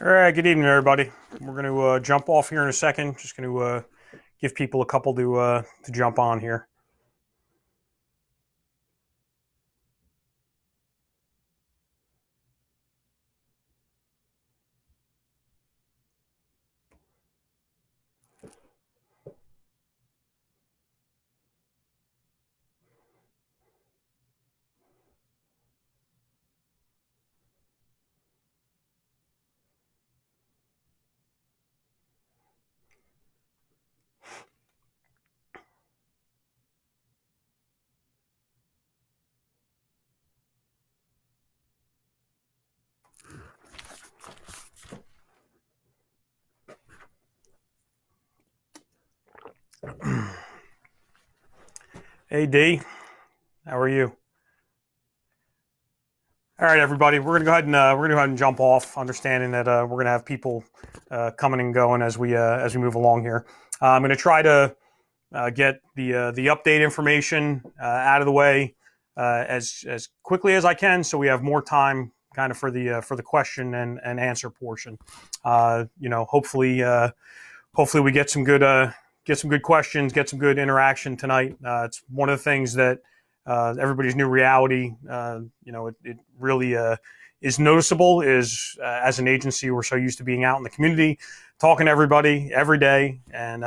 All right, good evening, everybody. We're going to jump off here in a second. Just going to give people a couple to jump on here. Hey, D, how are you? All right, everybody. We're gonna go ahead and jump off, understanding that we're gonna have people coming and going as we move along here. I'm gonna try to get the update information out of the way as quickly as I can, so we have more time kind of for the question and answer portion. Hopefully we get some good questions, get some good interaction tonight. It's one of the things that everybody's new reality. It really is noticeable. Is as an agency, we're so used to being out in the community, talking to everybody every day, and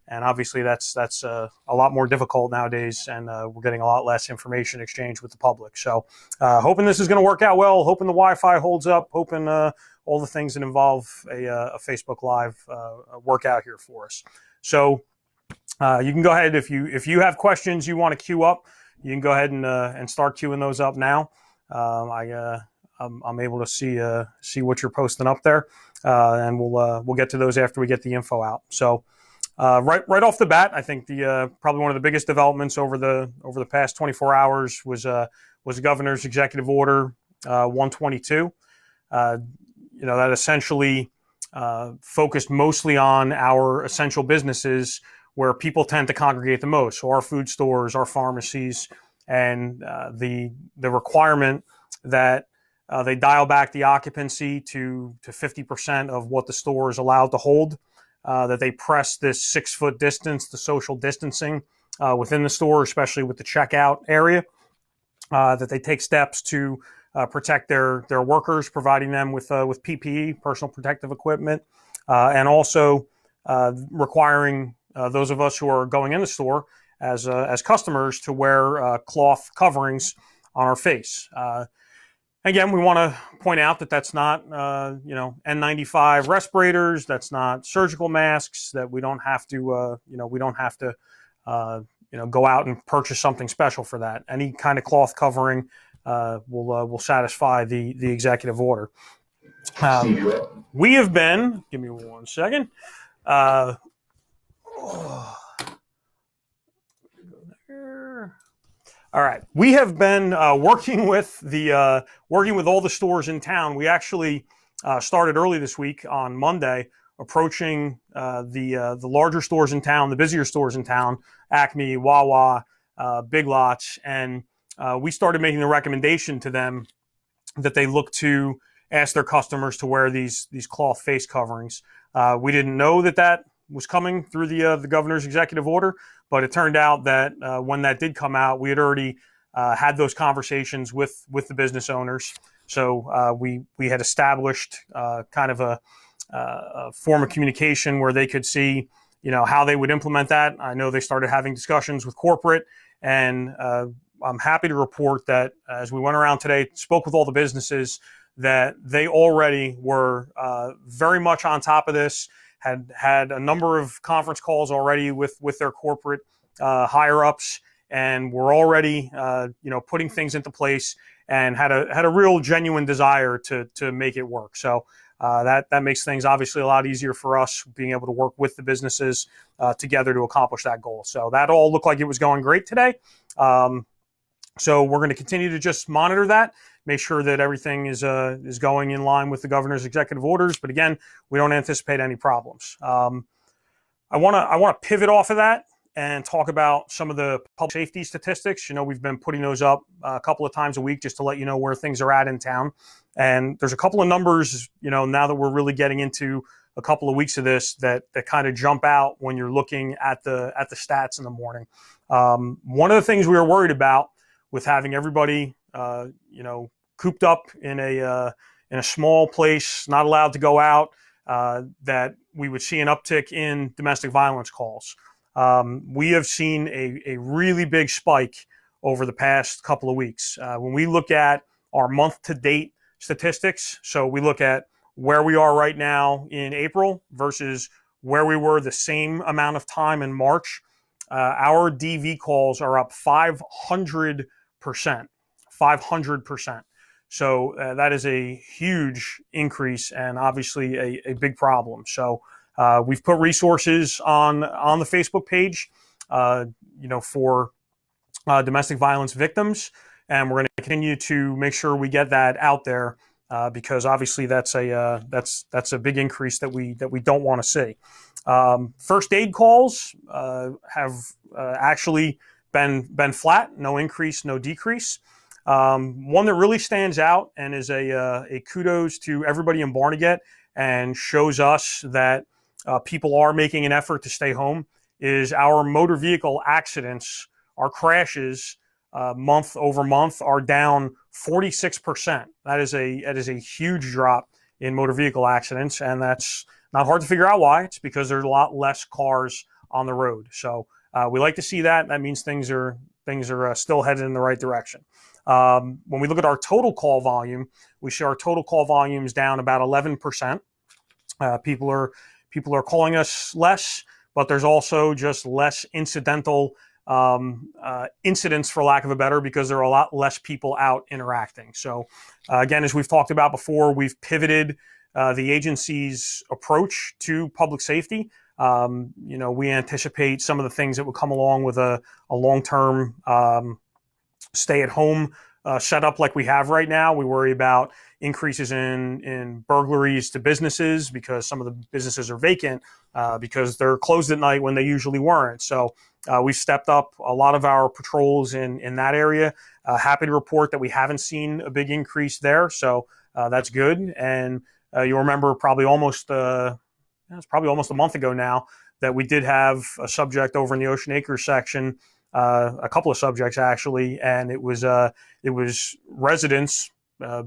obviously that's a lot more difficult nowadays, and we're getting a lot less information exchange with the public. So, hoping this is going to work out well. Hoping the Wi-Fi holds up. Hoping all the things that involve a Facebook Live work out here for us. So you can go ahead if you have questions you want to queue up. You can go ahead and start queuing those up now. I'm able to see what you're posting up there, and we'll get to those after we get the info out. So right off the bat, I think the probably one of the biggest developments over the past 24 hours was the governor's executive order 122. That essentially focused mostly on our essential businesses where people tend to congregate the most. So our food stores, our pharmacies, and the requirement that they dial back the occupancy to 50% of what the store is allowed to hold, that they press this 6 foot distance, the social distancing within the store, especially with the checkout area, that they take steps to protect their workers, providing them with PPE, personal protective equipment, and also requiring those of us who are going in the store as customers to wear cloth coverings on our face. Again, we want to point out that that's not N95 respirators, that's not surgical masks, that we don't have to go out and purchase something special for that. Any kind of cloth covering will satisfy the executive order. We have been. Give me 1 second. All right, we have been working with all the stores in town. We actually started early this week on Monday, approaching the larger stores in town, the busier stores in town, Acme, Wawa, Big Lots, and we started making the recommendation to them that they look to ask their customers to wear these cloth face coverings. We didn't know that was coming through the governor's executive order, but it turned out that when that did come out, we had already had those conversations with the business owners. So we had established kind of a form of communication where they could see, how they would implement that. I know they started having discussions with corporate, and I'm happy to report that as we went around today, spoke with all the businesses, that they already were very much on top of this, had a number of conference calls already with their corporate higher ups, and were already putting things into place, and had a real genuine desire to make it work. So that makes things obviously a lot easier for us, being able to work with the businesses together to accomplish that goal. So that all looked like it was going great today. So we're going to continue to just monitor that, make sure that everything is going in line with the governor's executive orders. But again, we don't anticipate any problems. I want to pivot off of that and talk about some of the public safety statistics. We've been putting those up a couple of times a week just to let you know where things are at in town. And there's a couple of numbers, now that we're really getting into a couple of weeks of this that kind of jump out when you're looking at the stats in the morning. One of the things we were worried about with having everybody, cooped up in a small place, not allowed to go out, that we would see an uptick in domestic violence calls. We have seen a really big spike over the past couple of weeks. When we look at our month-to-date statistics, so we look at where we are right now in April versus where we were the same amount of time in March, our DV calls are up 500%. 500%. So that is a huge increase and obviously a big problem. So we've put resources on the Facebook page, for domestic violence victims, and we're going to continue to make sure we get that out there because obviously that's a big increase that we don't want to see. First aid calls have actually been flat, no increase, no decrease. One that really stands out and is a kudos to everybody in Barnegat and shows us that people are making an effort to stay home is our motor vehicle accidents, our crashes month over month are down 46%. That is a huge drop in motor vehicle accidents, and that's not hard to figure out why. It's because there's a lot less cars on the road. So we like to see that. That means things are still headed in the right direction. When we look at our total call volume, we see our total call volumes down about 11%. People are calling us less, but there's also just less incidental incidents, for lack of a better, because there are a lot less people out interacting. So again, as we've talked about before, we've pivoted the agency's approach to public safety. We anticipate some of the things that would come along with a long-term stay-at-home setup like we have right now. We worry about increases in burglaries to businesses because some of the businesses are vacant because they're closed at night when they usually weren't. So we've stepped up a lot of our patrols in that area. Happy to report that we haven't seen a big increase there. So that's good. And you'll remember probably almost a month ago now that we did have a subject over in the Ocean Acres section, a couple of subjects actually, and it was residents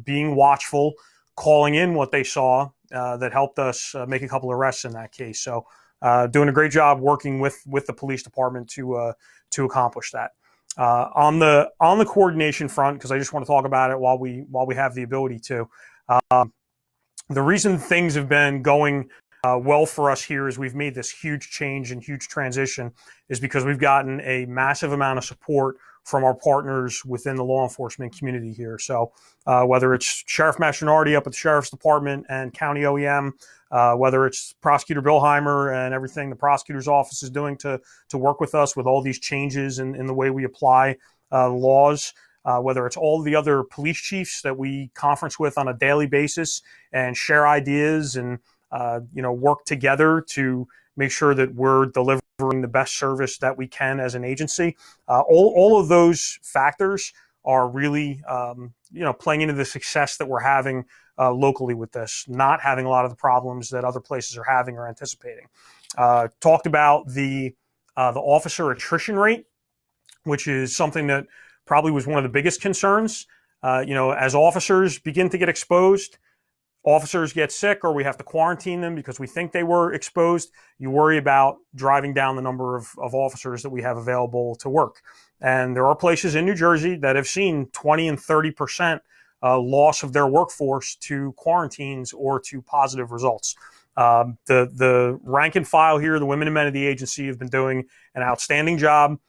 being watchful, calling in what they saw that helped us make a couple of arrests in that case. So doing a great job working with the police department to accomplish that. On the coordination front, because I just want to talk about it while we have the ability to. The reason things have been going well for us here is we've made this huge change and huge transition is because we've gotten a massive amount of support from our partners within the law enforcement community here. So whether it's Sheriff Mastronardi up at the Sheriff's Department and County OEM, whether it's Prosecutor Billheimer and everything the prosecutor's office is doing to work with us with all these changes in the way we apply laws, whether it's all the other police chiefs that we conference with on a daily basis and share ideas and work together to make sure that we're delivering the best service that we can as an agency. All of those factors are really playing into the success that we're having locally with this, not having a lot of the problems that other places are having or anticipating. Talked about the officer attrition rate, which is something that probably was one of the biggest concerns. As officers begin to get exposed, officers get sick or we have to quarantine them because we think they were exposed, you worry about driving down the number of officers that we have available to work. And there are places in New Jersey that have seen 20 and 30% loss of their workforce to quarantines or to positive results. The rank and file here, the women and men of the agency have been doing an outstanding job,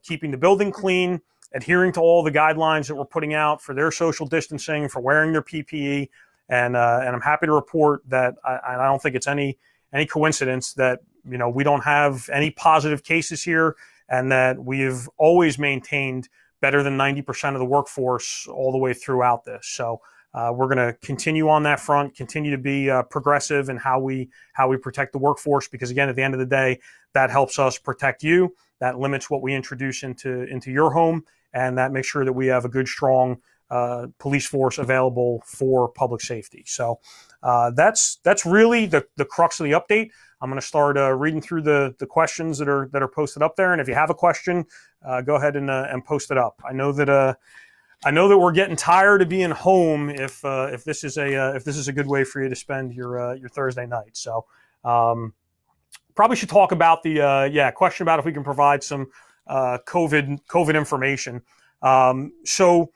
keeping the building clean, adhering to all the guidelines that we're putting out for their social distancing, for wearing their PPE. And I'm happy to report that I don't think it's any coincidence that we don't have any positive cases here, and that we've always maintained better than 90% of the workforce all the way throughout this. So we're going to continue on that front, continue to be progressive in how we protect the workforce, because again, at the end of the day, that helps us protect you. That limits what we introduce into your home, and that makes sure that we have a good, strong police force available for public safety. So that's really the crux of the update. I'm going to start reading through the questions that are posted up there, and if you have a question, go ahead and post it up. I know that we're getting tired of being home. If this is a good way for you to spend your Thursday night, so probably should talk about the question about if we can provide some COVID information. So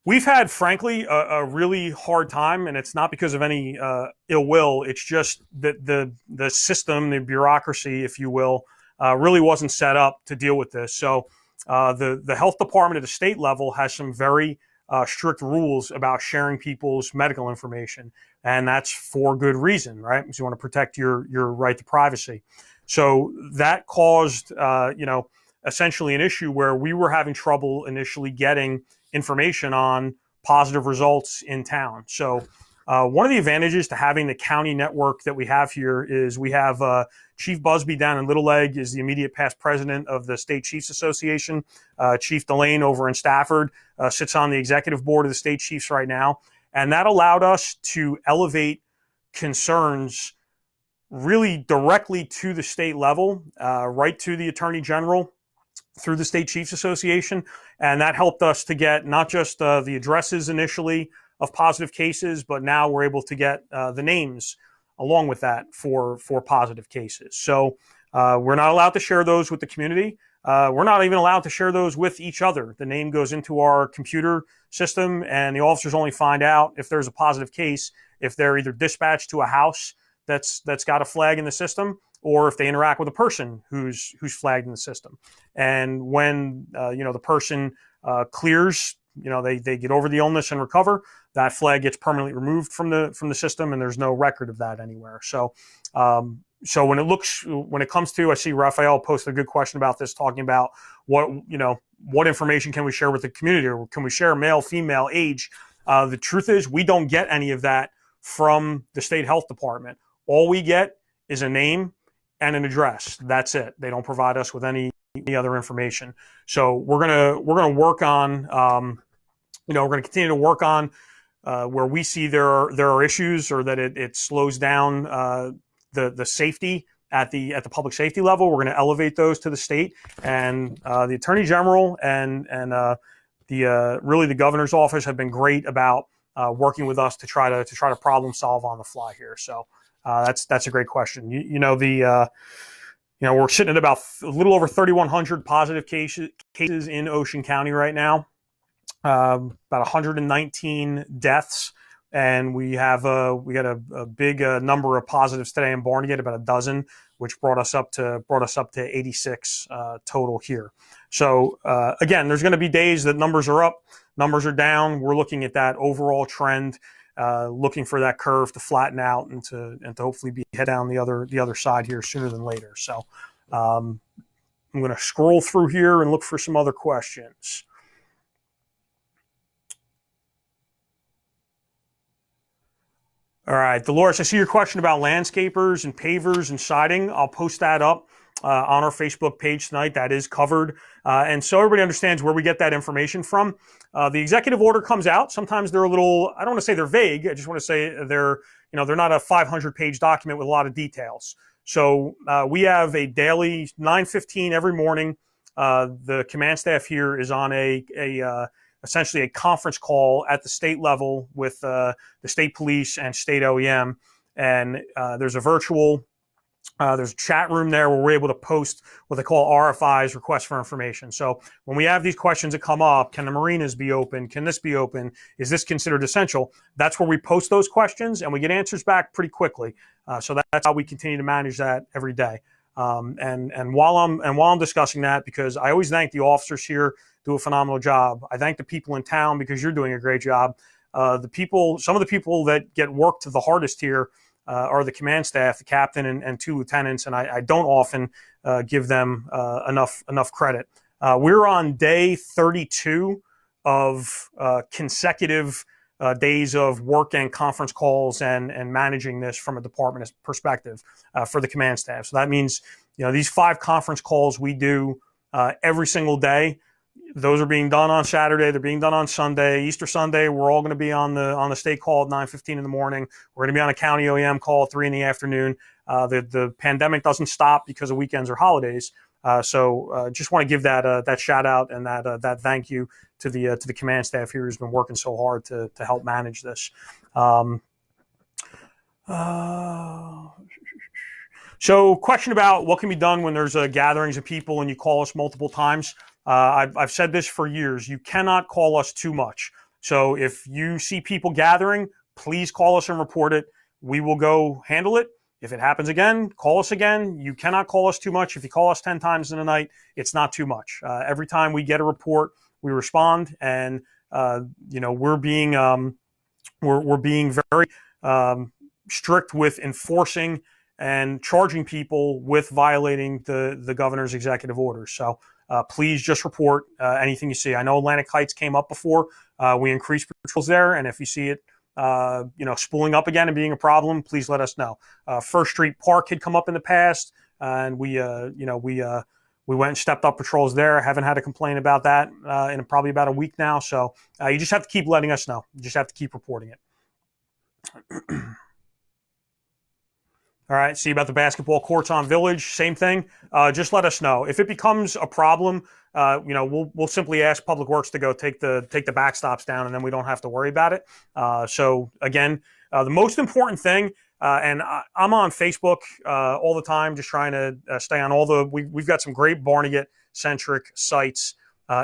we've had, frankly, a really hard time, and it's not because of any ill will. It's just that the system, the bureaucracy, if you will, really wasn't set up to deal with this. So the health department at the state level has some very strict rules about sharing people's medical information, and that's for good reason, right? Because you want to protect your right to privacy. So that caused, essentially an issue where we were having trouble initially getting information on positive results in town. So one of the advantages to having the county network that we have here is we have Chief Busby down in Little Leg is the immediate past president of the State Chiefs Association. Chief Delane over in Stafford sits on the executive board of the State Chiefs right now. And that allowed us to elevate concerns really directly to the state level, right to the Attorney General through the State Chiefs Association. And that helped us to get not just the addresses initially of positive cases, but now we're able to get the names along with that for positive cases. So we're not allowed to share those with the community. We're not even allowed to share those with each other. The name goes into our computer system, and the officers only find out if there's a positive case if they're either dispatched to a house that's got a flag in the system, or if they interact with a person who's flagged in the system. And when the person clears, they get over the illness and recover, that flag gets permanently removed from the system, and there's no record of that anywhere. So when it comes to, I see Raphael posted a good question about this, talking about what information can we share with the community, or can we share male, female, age? The truth is, we don't get any of that from the state health department. All we get is a name and an address. That's it. They don't provide us with any other information. So we're gonna work on we're going to continue to work on where we see there are issues, or that it slows down the safety at the public safety level. We're going to elevate those to the state, and the Attorney General and really the governor's office have been great about working with us to try to problem solve on the fly here. So that's a great question. We're sitting at about a little over 3,100 positive cases in Ocean County right now. About 119 deaths, and we got a big number of positives today in Barnegat, about a dozen, which brought us up to 86 total here. So again, there's going to be days that numbers are up, numbers are down. We're looking at that overall trend, looking for that curve to flatten out and to hopefully head down the other side here sooner than later. So I'm going to scroll through here and look for some other questions. All right, Dolores, I see your question about landscapers and pavers and siding. I'll post that up on our Facebook page tonight. That is covered. And so everybody understands where we get that information from. The executive order comes out. Sometimes they're a little, I don't want to say they're vague. I just want to say they're not a 500-page document with a lot of details. So we have a daily 9:15 every morning. The command staff here is on essentially a conference call at the state level with the state police and state OEM. And there's a chat room there where we're able to post what they call RFIs, requests for information. So when we have these questions that come up, can the marinas be open? Can this be open? Is this considered essential? That's where we post those questions, and we get answers back pretty quickly. So that's how we continue to manage that every day. And while I'm discussing that, because I always thank the officers here, do a phenomenal job. I thank the people in town because you're doing a great job. Some of the people that get worked the hardest here are the command staff, the captain and two lieutenants, and I don't often give them enough credit. We're on day 32 of consecutive days of work and conference calls and managing this from a department perspective for the command staff. So that means, these 5 conference calls we do every single day. Those are being done on Saturday. They're being done on Sunday. Easter Sunday, we're all going to be on the state call at 9:15 in the morning. We're going to be on a county OEM call at 3 in the afternoon. The pandemic doesn't stop because of weekends or holidays. So just want to give that shout out and that thank you to the command staff here who's been working so hard to help manage this. So question about what can be done when there's gatherings of people and you call us multiple times. I've said this for years. You cannot call us too much. So if you see people gathering, please call us and report it. We will go handle it. If it happens again, call us again. You cannot call us too much. If you call us 10 times in a night, it's not too much. Every time we get a report, we respond, and we're being very strict with enforcing and charging people with violating the governor's executive orders. So please just report anything you see. I know Atlantic Heights came up before. We increased patrols there, and if you see it, spooling up again and being a problem, please let us know. First Street Park had come up in the past, and we went and stepped up patrols there. Haven't had a complaint about that in probably about a week now. So you just have to keep letting us know. You just have to keep reporting it. All right, see about the basketball courts on Village, same thing. Just let us know. If it becomes a problem, we'll simply ask Public Works to go take the backstops down, and then we don't have to worry about it. So again, the most important thing, and I'm on Facebook all the time, just trying to stay on we've got some great Barnegat-centric sites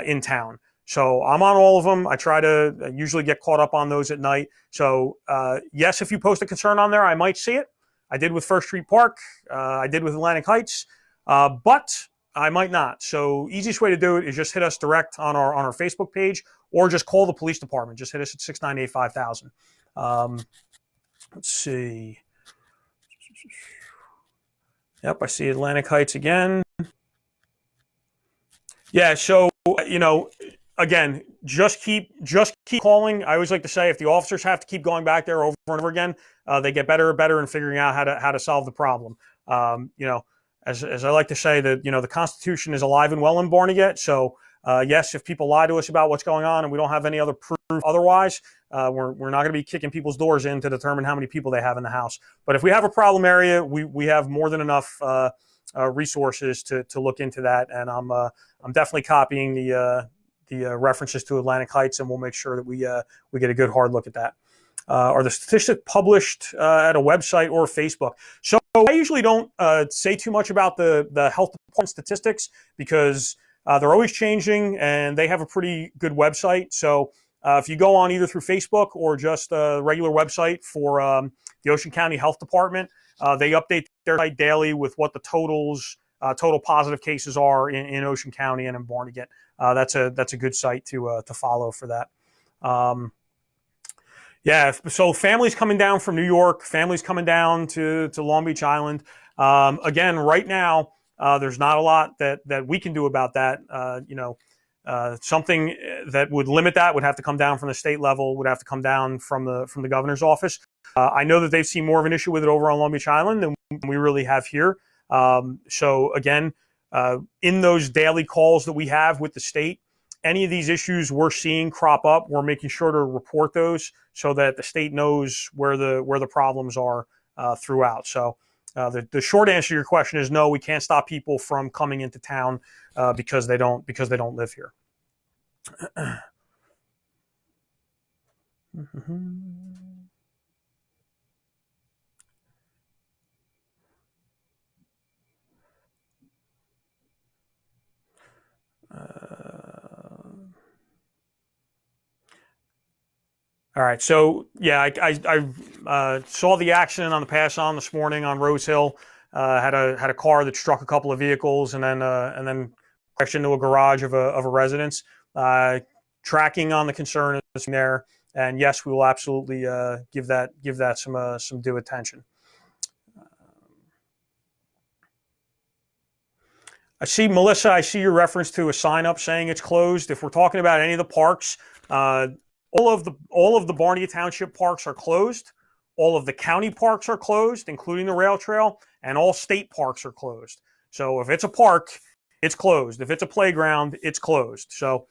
in town. So I'm on all of them. I try to usually get caught up on those at night. So yes, if you post a concern on there, I might see it. I did with First Street Park. I did with Atlantic Heights, but I might not. So easiest way to do it is just hit us direct on our Facebook page, or just call the police department. Just hit us at 698-5000. Let's see. Yep, I see Atlantic Heights again. Yeah, so again, just keep calling. I always like to say, if the officers have to keep going back there over and over again, they get better and better in figuring out how to solve the problem. As I like to say, that the Constitution is alive and well in Barnegat. So yes, if people lie to us about what's going on and we don't have any other proof otherwise, we're not going to be kicking people's doors in to determine how many people they have in the house. But if we have a problem area, we have more than enough resources to look into that. And I'm definitely copying the references to Atlantic Heights, and we'll make sure that we get a good hard look at that. Are the statistics published at a website or Facebook? So I usually don't say too much about the health department statistics, because they're always changing, and they have a pretty good website. So if you go on either through Facebook or just a regular website for the Ocean County Health Department, they update their site daily with what the total positive cases are in Ocean County and in Barnegat. That's a good site to follow for that. Yeah, so families coming down from New York, families coming down to Long Beach Island. Again, right now, there's not a lot that we can do about that. Something that would limit that would have to come down from the state level, would have to come down from the governor's office. I know that they've seen more of an issue with it over on Long Beach Island than we really have here. So again, in those daily calls that we have with the state, any of these issues we're seeing crop up, we're making sure to report those so that the state knows where the problems are throughout. So the short answer to your question is no, we can't stop people from coming into town because they don't live here. All right, so yeah, I saw the accident on the pass on this morning on Rose Hill. Had a car that struck a couple of vehicles and then crashed into a garage of a residence. Tracking on the concern is there, and yes, we will absolutely give that some due attention. I see, Melissa, I see your reference to a sign up saying it's closed. If we're talking about any of the parks, All of the Barnegat Township parks are closed. All of the county parks are closed, including the rail trail, and all state parks are closed. So if it's a park, it's closed. If it's a playground, it's closed. So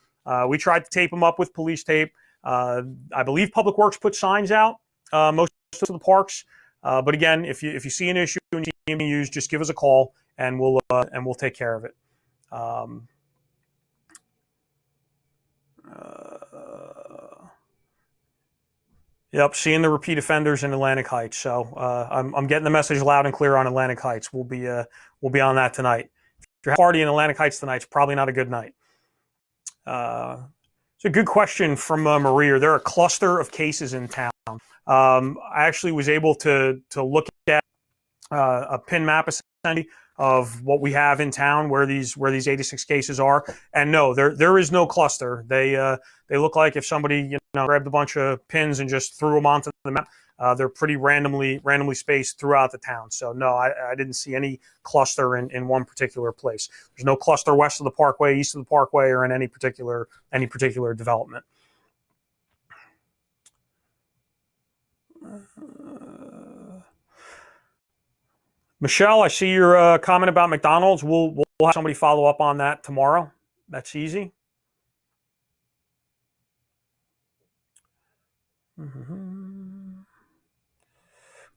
we tried to tape them up with police tape. I believe Public Works put signs out most of the parks. But again, if you see an issue and you need to use, just give us a call and we'll take care of it. Yep, seeing the repeat offenders in Atlantic Heights. So I'm getting the message loud and clear on Atlantic Heights. We'll be on that tonight. If you're having a party in Atlantic Heights tonight, it's probably not a good night. It's a good question from Marie. Are there a cluster of cases in town? I actually was able to look at a pin map essentially of what we have in town, where these 86 cases are, and no, there is no cluster. They look like if somebody grabbed a bunch of pins and just threw them onto the map. They're pretty randomly spaced throughout the town. So no, I didn't see any cluster in one particular place. There's no cluster west of the Parkway, east of the Parkway, or in any particular development. Michelle, I see your comment about McDonald's. We'll have somebody follow up on that tomorrow. That's easy.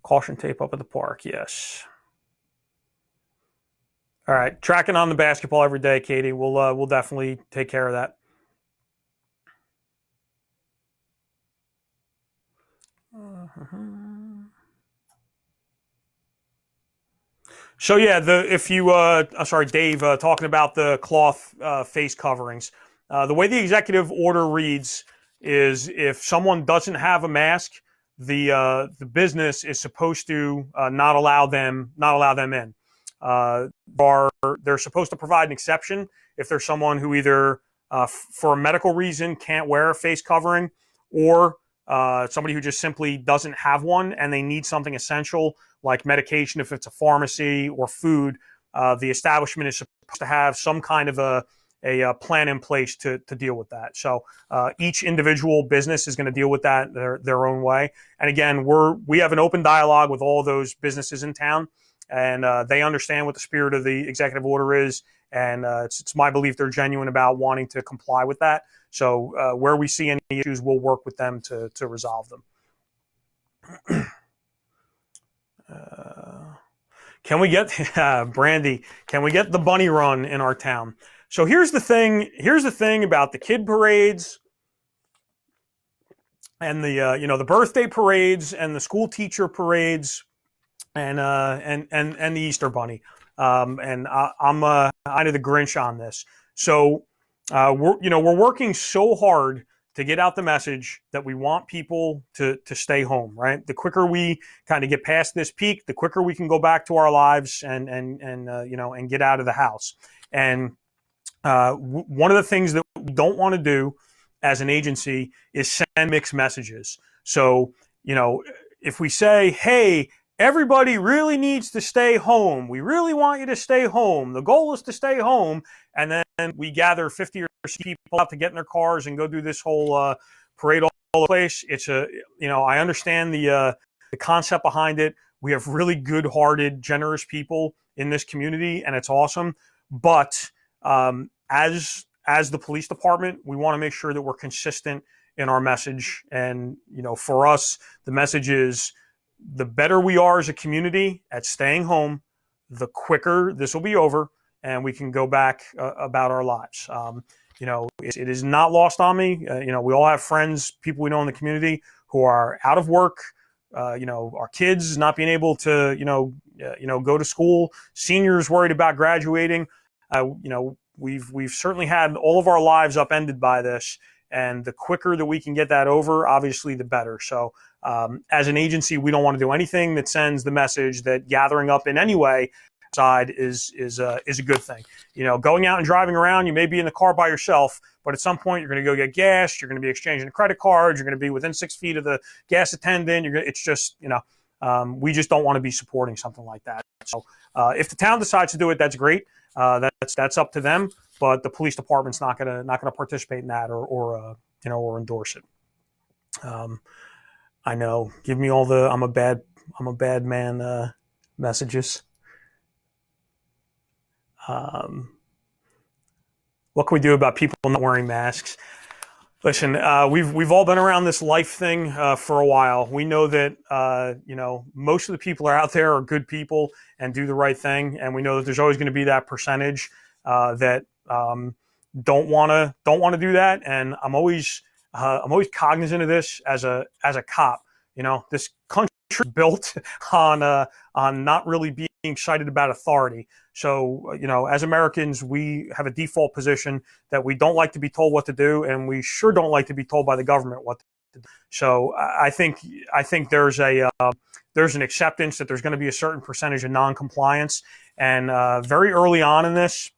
Caution tape up at the park, yes. All right, tracking on the basketball every day, Katie. We'll definitely take care of that. So yeah, sorry, Dave, talking about the cloth face coverings. The way the executive order reads is if someone doesn't have a mask, the business is supposed to not allow them in. They're supposed to provide an exception if there's someone who either for a medical reason can't wear a face covering, or somebody who just simply doesn't have one and they need something essential like medication, if it's a pharmacy, or food. The establishment is supposed to have some kind of a plan in place to deal with that. So each individual business is going to deal with that their own way. And again, we have an open dialogue with all those businesses in town, and they understand what the spirit of the executive order is. And it's my belief they're genuine about wanting to comply with that. So where we see any issues, we'll work with them to resolve them. Can we get Brandy? Can we get the bunny run in our town? So here's the thing. Here's the thing about the kid parades and the birthday parades and the school teacher parades and the Easter bunny. And I'm kind of the Grinch on this. So we're working so hard to get out the message that we want people to stay home, right? The quicker we kind of get past this peak, the quicker we can go back to our lives and get out of the house. And one of the things that we don't want to do as an agency is send mixed messages. So, if we say, hey, everybody really needs to stay home. We really want you to stay home. The goal is to stay home. And then we gather 50 or 60 people out to get in their cars and go do this whole parade all over the place. It's I understand the concept behind it. We have really good-hearted, generous people in this community, and it's awesome. But as the police department, we want to make sure that we're consistent in our message. And, for us, the message is, the better we are as a community at staying home, the quicker this will be over and we can go back about our lives. It is not lost on me. We all have friends, people we know in the community who are out of work. Our kids not being able to, go to school, seniors worried about graduating. We've certainly had all of our lives upended by this. And the quicker that we can get that over, obviously, the better. So as an agency, we don't want to do anything that sends the message that gathering up in any way outside is a good thing. Going out and driving around, you may be in the car by yourself, but at some point you're going to go get gas. You're going to be exchanging credit cards. You're going to be within 6 feet of the gas attendant. It's just, we just don't want to be supporting something like that. So if the town decides to do it, that's great. That's up to them. But the police department's not gonna participate in that or endorse it. Um, I know. Give me all the I'm a bad man messages. Um, what can we do about people not wearing masks? Listen, we've all been around this life thing for a while. We know that most of the people are out there are good people and do the right thing, and we know that there's always going to be that percentage that don't want to do that. And I'm always cognizant of this as a cop. This country is built on not really being excited about authority. So as Americans, we have a default position that we don't like to be told what to do, and we sure don't like to be told by the government what to do. So I think there's an acceptance that there's going to be a certain percentage of non-compliance, and very early on in this,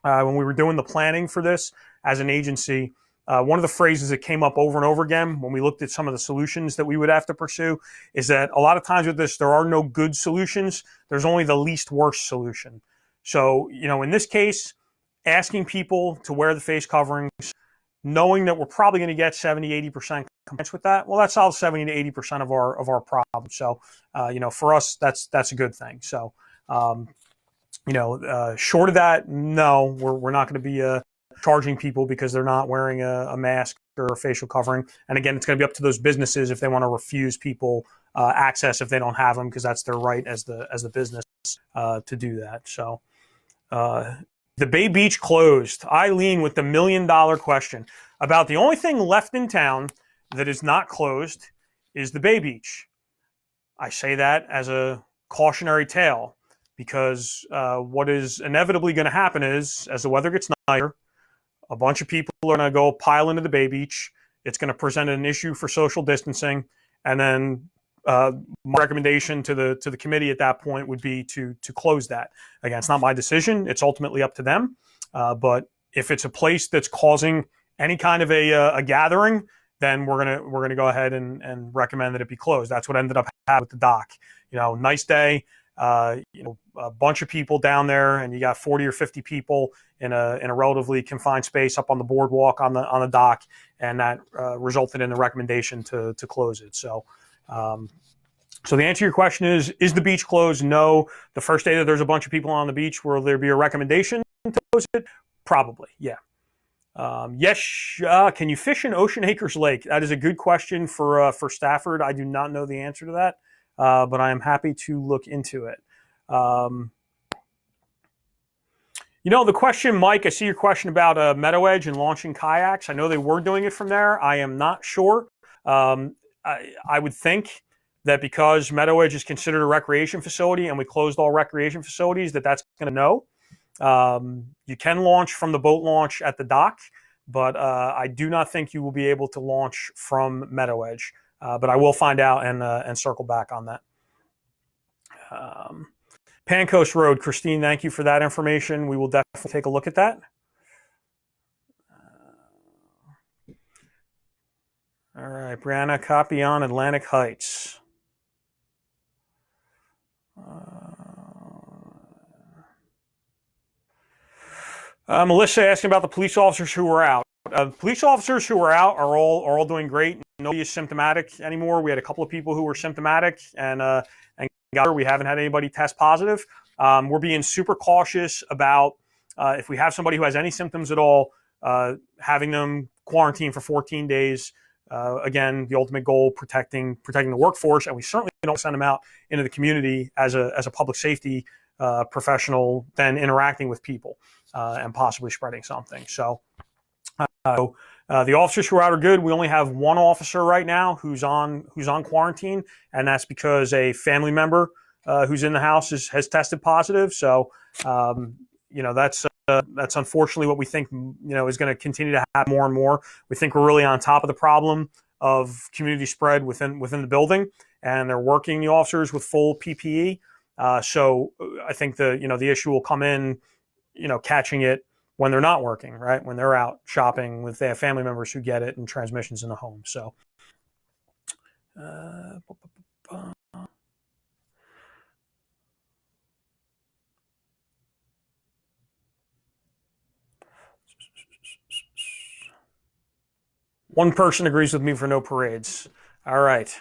when we were doing the planning for this as an agency, one of the phrases that came up over and over again when we looked at some of the solutions that we would have to pursue is that a lot of times with this, there are no good solutions. There's only the least worst solution. So, in this case, asking people to wear the face coverings, knowing that we're probably going to get 70, 80% compliance with that, well, that solves 70 to 80% of our problems. So, for us, that's a good thing. So, short of that, no, we're not going to be charging people because they're not wearing a mask or a facial covering. And again, it's going to be up to those businesses if they want to refuse people access if they don't have them, because that's their right as the business to do that. So uh, the Bay Beach closed. Eileen with the $1 million question about the only thing left in town that is not closed is the Bay Beach. I say that as a cautionary tale because what is inevitably going to happen is, as the weather gets nicer, a bunch of people are going to go pile into the Bay Beach. It's going to present an issue for social distancing, and then my recommendation to the committee at that point would be to close that. Again, it's not my decision; it's ultimately up to them. But if it's a place that's causing any kind of a gathering, then we're gonna go ahead and recommend that it be closed. That's what ended up happening with the dock. Nice day. A bunch of people down there, and you got 40 or 50 people in a relatively confined space up on the boardwalk on the dock, and that resulted in the recommendation to close it. So the answer to your question is the beach closed? No. The first day that there's a bunch of people on the beach, will there be a recommendation to close it? Probably, yeah. Yes. Can you fish in Ocean Acres Lake? That is a good question for Stafford. I do not know the answer to that, but I am happy to look into it. The question, Mike, I see your question about Meadow Edge and launching kayaks. I know they were doing it from there. I am not sure. I would think that because Meadow Edge is considered a recreation facility and we closed all recreation facilities, that's going to no. You can launch from the boat launch at the dock, but I do not think you will be able to launch from Meadow Edge. But I will find out and circle back on that. Pancoast Road, Christine, thank you for that information. We will definitely take a look at that. All right, Brianna, copy on Atlantic Heights. Melissa asking about the police officers who were out. Police officers who were out are all doing great. Nobody is symptomatic anymore. We had a couple of people who were symptomatic and we haven't had anybody test positive. We're being super cautious about if we have somebody who has any symptoms at all, having them quarantine for 14 days. Again, the ultimate goal, protecting the workforce, and we certainly don't send them out into the community as a public safety professional, then interacting with people and possibly spreading something. So the officers who are out are good. We only have one officer right now who's on quarantine, and that's because a family member who's in the house has tested positive. So that's unfortunately what we think is going to continue to happen more and more. We think we're really on top of the problem of community spread within the building, and they're working the officers with full PPE. So I think the issue will come in, catching it when they're not working, right? When they're out shopping with their family members who get it and transmissions in the home. So. One person agrees with me for no parades. All right.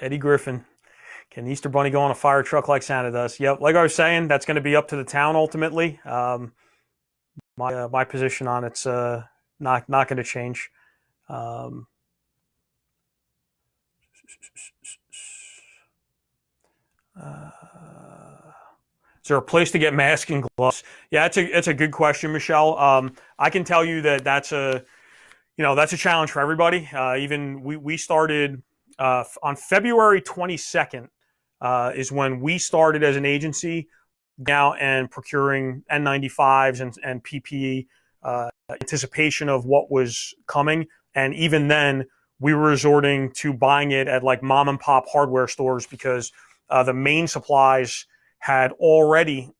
Eddie Griffin. Can the Easter Bunny go on a fire truck like Santa does? Yep. Like I was saying, that's going to be up to the town ultimately. My position on it's not going to change. Um, uh, is there a place to get masks and gloves? Yeah, it's a good question, Michelle. I can tell you that that's a challenge for everybody. Even we started on February 22nd is when we started as an agency now and procuring N95s and PPE anticipation of what was coming. And even then, we were resorting to buying it at like mom and pop hardware stores because the main supplies had already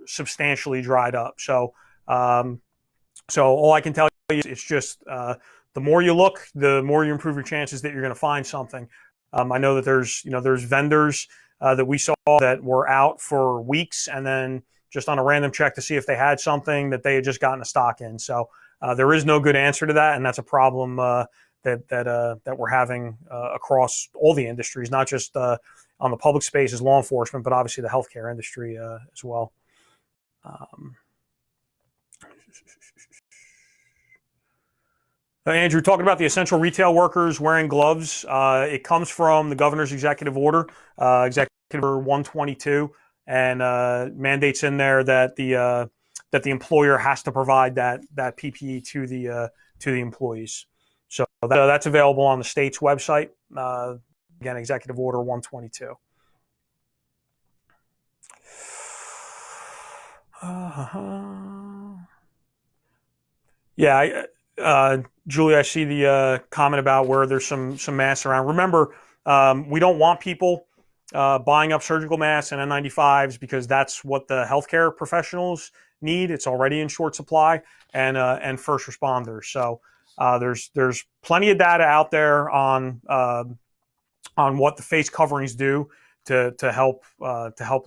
substantially dried up. So all I can tell you is it's just the more you look, the more you improve your chances that you're going to find something. I know that there's vendors that we saw that were out for weeks, and then just on a random check to see if they had something that they had just gotten a stock in. So there is no good answer to that, and that's a problem that we're having across all the industries, not just on the public space as law enforcement, but obviously the healthcare industry as well. Andrew, talking about the essential retail workers wearing gloves, it comes from the governor's executive order, Executive Order 122, and mandates in there that the employer has to provide that PPE to the employees. So that's available on the state's website. Again, Executive Order 122. Yeah, Julie, I see the comment about where there's some masks around. Remember, we don't want people buying up surgical masks and N95s because that's what the healthcare professionals need. It's already in short supply, and first responders. So there's plenty of data out there on what the face coverings do to help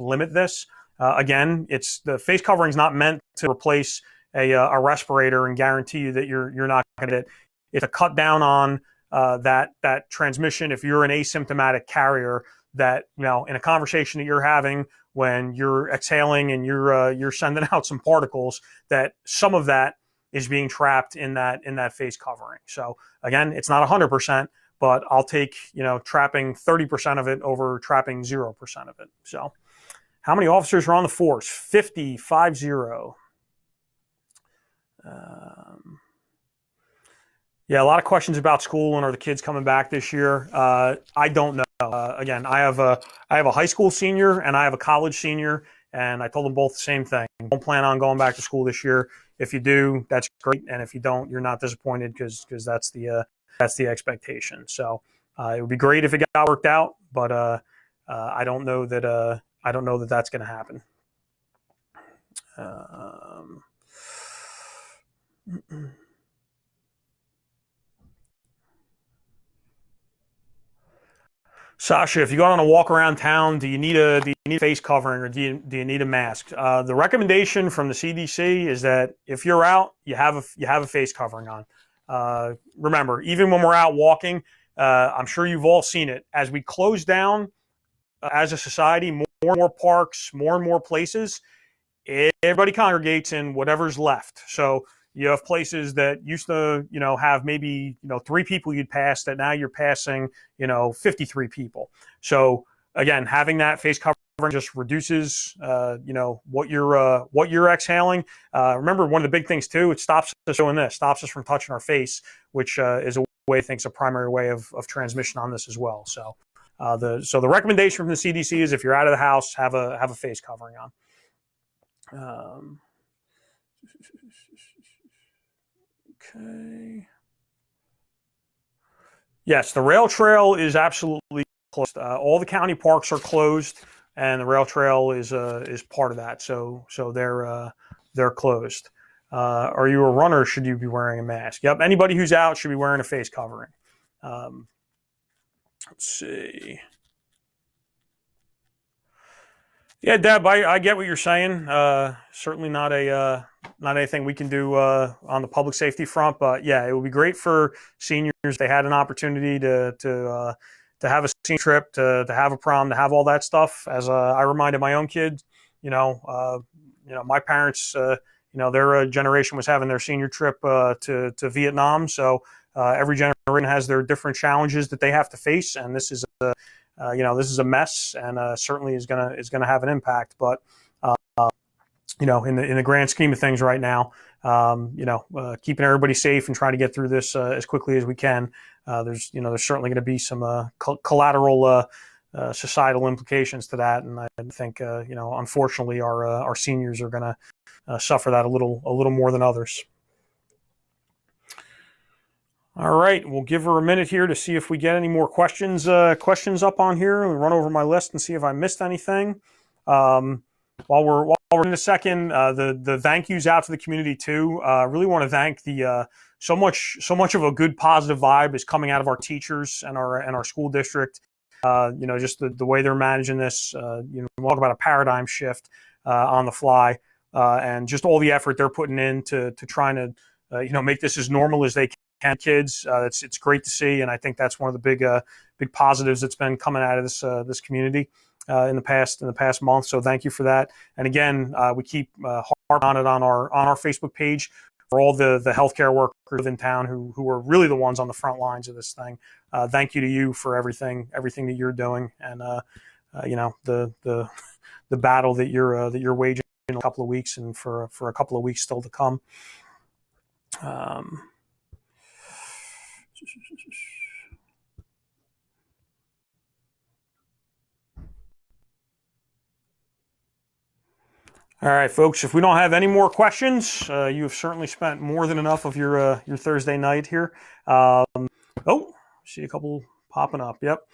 limit this. Again, it's the face covering is not meant to replace a respirator and guarantee you that you're not going to. It's a cut down on that transmission. If you're an asymptomatic carrier, that in a conversation that you're having when you're exhaling and you're sending out some particles, that some of that is being trapped in that face covering. So again, it's not 100%, but I'll take trapping 30% of it over trapping 0% of it. So how many officers are on the force? 50. Yeah, a lot of questions about school and are the kids coming back this year? I don't know. Again, I have a high school senior and I have a college senior, and I told them both the same thing. Don't plan on going back to school this year. If you do, that's great, and if you don't, you're not disappointed because that's the expectation. So it would be great if it got worked out, but I don't know that that's going to happen. Sasha, if you go on a walk around town, do you need a face covering or do you need a mask? The recommendation from the CDC is that if you're out, you have a face covering on. Remember, even when we're out walking, I'm sure you've all seen it. As we close down as a society, more and more parks, more and more places, everybody congregates in whatever's left. So you have places that used to, have maybe, 3 people you'd pass that now you're passing, 53 people. So again, having that face covering just reduces, what you're exhaling. Remember, one of the big things too, it stops us doing this, stops us from touching our face, which is a way I think is a primary way of transmission on this as well. So the recommendation from the CDC is if you're out of the house, have a face covering on. Okay. Yes, the rail trail is absolutely closed. All the county parks are closed, and the rail trail is part of that. So they're closed. Are you a runner? Should you be wearing a mask? Yep. Anybody who's out should be wearing a face covering. Let's see. Yeah, Deb, I get what you're saying. Certainly not anything we can do on the public safety front, but yeah, it would be great for seniors. They had an opportunity to have a senior trip, to have a prom, to have all that stuff. As I reminded my own kids, you know, uh, my parents, their generation was having their senior trip to Vietnam. So every generation has their different challenges that they have to face, and this is a mess, and certainly is gonna have an impact. But in the grand scheme of things, right now, keeping everybody safe and trying to get through this as quickly as we can. There's certainly going to be some collateral societal implications to that, and I think unfortunately our seniors are going to suffer that a little more than others. All right, we'll give her a minute here to see if we get any more questions up on here. We'll run over my list and see if I missed anything. While we're in a second, the thank yous out to the community too. Really want to thank the so much of a good positive vibe is coming out of our teachers and our school district. Just the way they're managing this. We'll talk about a paradigm shift on the fly, and just all the effort they're putting in to trying to make this as normal as they can. Kids, it's great to see, and I think that's one of the big positives that's been coming out of this community in the past month. So thank you for that. And again, we keep harping on it on our Facebook page for all the healthcare workers in town who are really the ones on the front lines of this thing. Thank you to you for everything that you're doing, and the battle that you're waging in a couple of weeks, and for a couple of weeks still to come. All right, folks, if we don't have any more questions, you have certainly spent more than enough of your Thursday night here. See a couple popping up. Yep.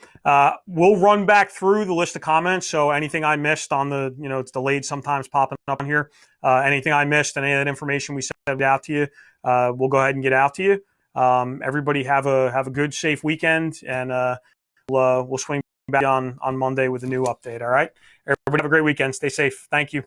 We'll run back through the list of comments. So anything I missed on it's delayed sometimes popping up on here. Anything I missed, any of that information we sent out to you, we'll go ahead and get out to you. Everybody have a good, safe weekend, and we'll swing back on Monday with a new update. All right. Everybody have a great weekend. Stay safe. Thank you.